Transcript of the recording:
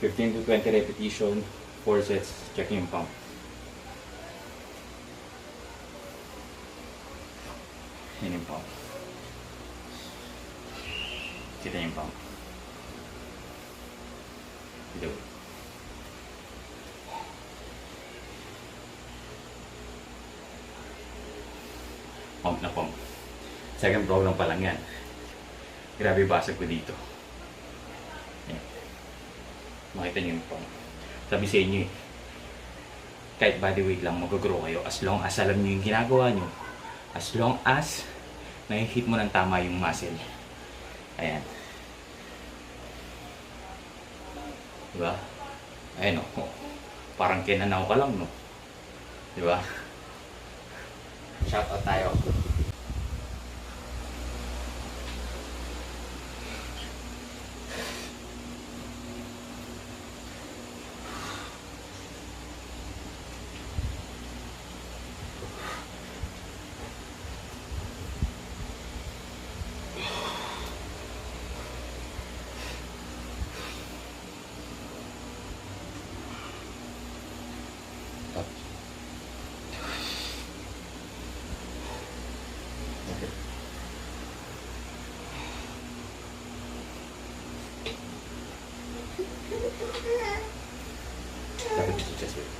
15 to 20 repetition, 4 sets, check yung pump. Yan yung pump. Kita yung pump. Ito. Pump na pump. Second program pa lang yan. Grabe basag ko dito. Yan. Makita nyo yung pump. Sabi sa inyo eh, kahit bodyweight lang mag-grow kayo as long as alam nyo yung ginagawa nyo. As long as nai-hit mo ng tama yung muscle. Ayan. Diba? Ayan o. Parang kinanaw ka lang, no? Diba? Shout out tayo. Okay. Dapat dito chest weight.